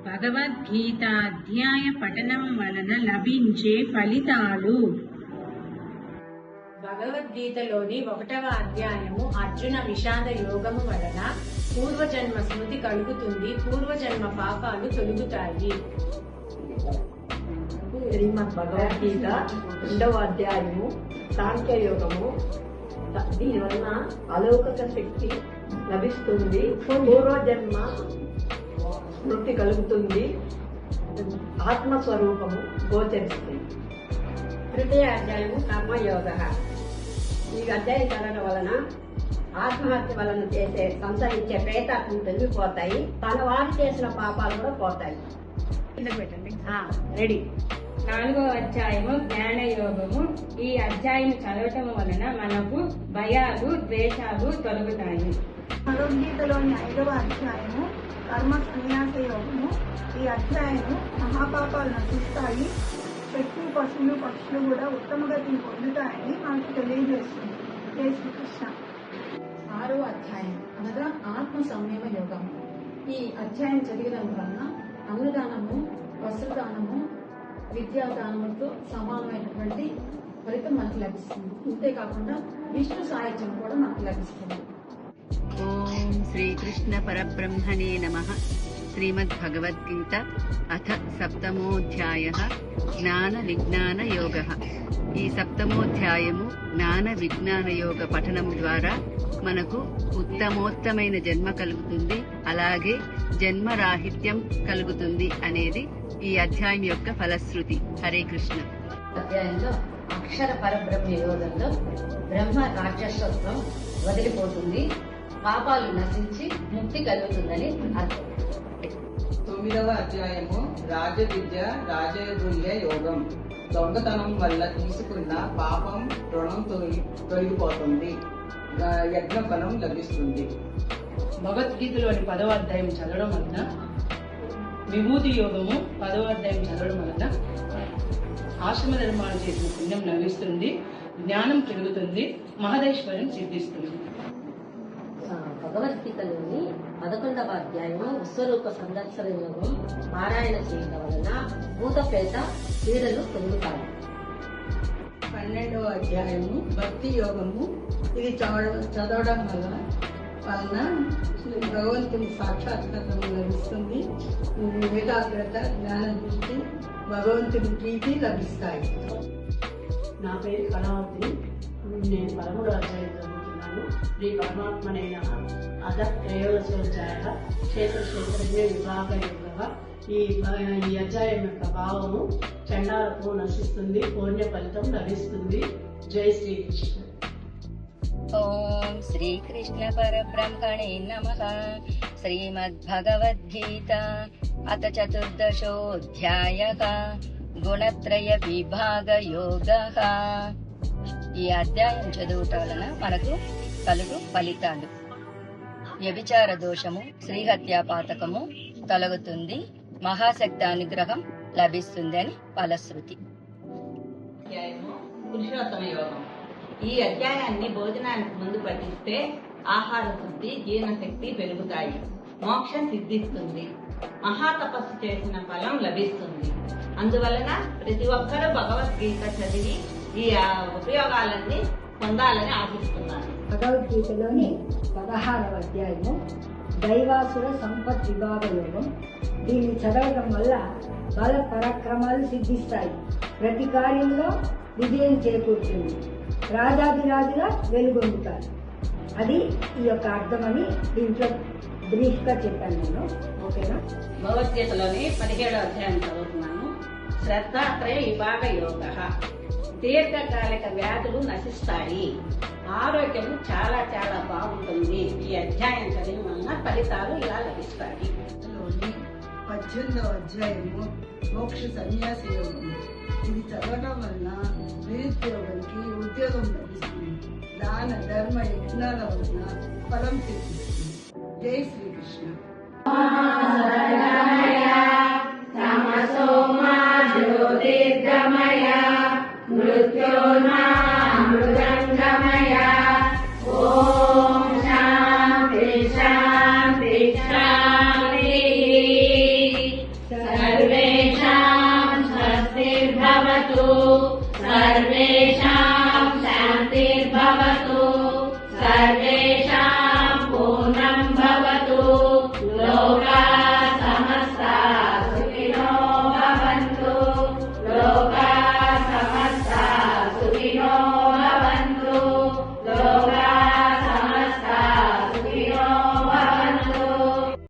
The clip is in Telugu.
భగవద్గీత అధ్యాయ పఠనం వలన లభించే ఫలితాలు. భగవద్గీతలోని 1వ అధ్యాయము అర్జున విషాద యోగము వలన పూర్వజన్మ స్మృతి కలుగుతుంది, పూర్వజన్మ పాపాలు తొలుగుతాయి. శ్రీమద్ భగవద్గీత 2వ అధ్యాయము సాంఖ్యయోగము. దీనివలన అలౌకిక శక్తి లభిస్తుంది, పూర్వజన్మ స్మృతి కలుగుతుంది, ఆత్మస్వరూపము గోచరిస్తుంది. తృతీయ అధ్యాయము కర్మయోగ. ఈ అధ్యాయం చదవడం వలన ఆత్మహత్య వలన సంచరించే ప్రేతాత్మలు తొలగిపోతాయి, తన వారు చేసిన పాపాలు కూడా పోతాయి. రెడీ. 4వ అధ్యాయము జ్ఞానయోగము. ఈ అధ్యాయం చదవటం వలన మనకు భయాలు, ద్వేషాలు తొలగుతాయి. భగవద్గీతలోని 5వ అధ్యాయము కర్మ సన్యాస యోగము. ఈ అధ్యాయము మహాపాపాలు నశిస్తాయి, చెట్లు, పశువులు, పక్షులు కూడా ఉత్తమ గతిని పొందుతాయని మనకు తెలియజేస్తుంది. జై శ్రీకృష్ణ. 6వ అధ్యాయం అనగా ఆత్మ సంయమ యోగము. ఈ అధ్యాయం చదివడం వలన అన్నదానము, వస్త్రదానము, విద్యాదానములతో సమానమైనటువంటి ఫలితం మనకు లభిస్తుంది. అంతేకాకుండా విష్ణు సాహిత్యం కూడా మనకు లభిస్తుంది. ఓం శ్రీకృష్ణ పరబ్రహ్మణే నమః. శ్రీమద్భగవద్గీత అథ సప్తమోధ్యాయః జ్ఞాన విజ్ఞాన యోగః. ఈ సప్తమోధ్యాయము జ్ఞాన విజ్ఞాన యోగ పఠనం ద్వారా మనకు ఉత్తమోత్తమైన జన్మ కలుగుతుంది, అలాగే జన్మరాహిత్యం కలుగుతుంది అనేది ఈ అధ్యాయం యొక్క ఫలశ్రుతి. హరే కృష్ణ. అధ్యాయంలో అక్షర పరబ్రహ్మ యోగంలో బ్రహ్మ రాక్షసత్వం వదిలిపోతుంది, పాపాలు నశించి ముక్తి కలుగుతుందని అర్థం. 9వ అధ్యాయము రాజవిద్య రాజగుల్య యోగం. దొంగతనం వల్ల తీసుకున్న పాపం రుణం తొలగిపోతుంది, యజ్ఞ ఫలం లభిస్తుంది. భగవద్గీతలోని 10వ అధ్యాయం చదవడం వలన విభూతి యోగము, 10వ అధ్యాయం చదవడం వలన ఆశ్రమ ధర్మాలు చేసిన పుణ్యం లభిస్తుంది, జ్ఞానం పెరుగుతుంది, మహదేశ్వరం సిద్ధిస్తుంది. భగవద్గీతలోని 11వ అధ్యాయము విశ్వరూప సందర్శన యోగం పారాయణ చేయడం వలన భూత ప్రేత పీడలు తొలగుతాయి. 12వ అధ్యాయము భక్తి యోగము. ఇది చదవడం వలన భగవంతుని సాక్షాత్కారం లభిస్తుంది, ఏకాగ్రత, జ్ఞాన దృష్టి, భగవంతుని ప్రీతి లభిస్తాయి. నా పేరు కళావతి. నేను 13వ అధ్యాయం చదువుతున్నాను. శ్రీ పరమాత్మనైన అధ త్రయోదశోధ్యాయ క్షేత్రజ్ఞ విభాగ యోగ. ఈ అధ్యాయం యొక్క భావము చండాలత్వం నశిస్తుంది, పుణ్య ఫలితం లభిస్తుంది. జై శ్రీకృష్ణ. ఓం శ్రీకృష్ణ పరబ్రహ్మణే నమః. శ్రీమద్భగవద్గీత అథ చతుర్దశోధ్యాయః గుణత్రయ విభాగ యోగః. ఈ అధ్యాయం చదువుట వలన మనకు కలుగు ఫలితాలు: వ్యభిచార దోషము, శ్రీహత్యా పాతకము తొలగుతుంది, మహాశక్తి అనుగ్రహం లభిస్తుంది అని ఫలశ్రుతి. పురుషోత్తమ యోగం. ఈ అధ్యాయాన్ని భోజనానికి ముందు పఠిస్తే ఆహార శుద్ధి, జీర్ణశక్తి పెరుగుతాయి, మోక్షం సిద్ధిస్తుంది, మహాతపస్సు చేసిన ఫలం లభిస్తుంది. అందువలన ప్రతి ఒక్కరూ భగవద్గీత చదివి ఈ ఉపయోగాలన్నీ పొందాలని ఆశిస్తున్నాను. భగవద్గీతలోని 16వ అధ్యాయము దైవాసుర సంపత్ విభాగ యోగం. దీన్ని చదవడం వల్ల బల పరాక్రమాలు సిద్ధిస్తాయి, ప్రతి కార్యంలో విజయం చేకూరుతుంది, రాజాదిరాజుగా వెలుగొందుతారు. అది ఈ యొక్క అర్థమని దీంట్లో బ్రీఫ్ గా చెప్పాను నేను. ఓకేనా? భగవద్గీతలోని 17వ అధ్యాయం చదువుతున్నాను. శ్రద్ధాత్రయ విభాగ యోగ. దీర్ఘకాలిక వ్యాధులు నశిస్తాయి, ఆరోగ్యం చాలా చాలా బాగుంటుంది. ఈ అధ్యాయం చదివిన వలన ఫలితాలు ఇలా లభిస్తాయి. 18వ అధ్యాయము మోక్ష సన్యాస యోగం. ఇది చదవడం వలన నిరుద్యోగానికి ఉద్యోగం లభిస్తుంది, దాన ధర్మ యజ్ఞాల వలన ఫలం సిద్ధిస్తుంది. జై శ్రీకృష్ణ. ఓం శాంతి శాంతి శాంతి. सर्वेषां शान्तिर्भवतु सर्वेषां पूर्णं भवतु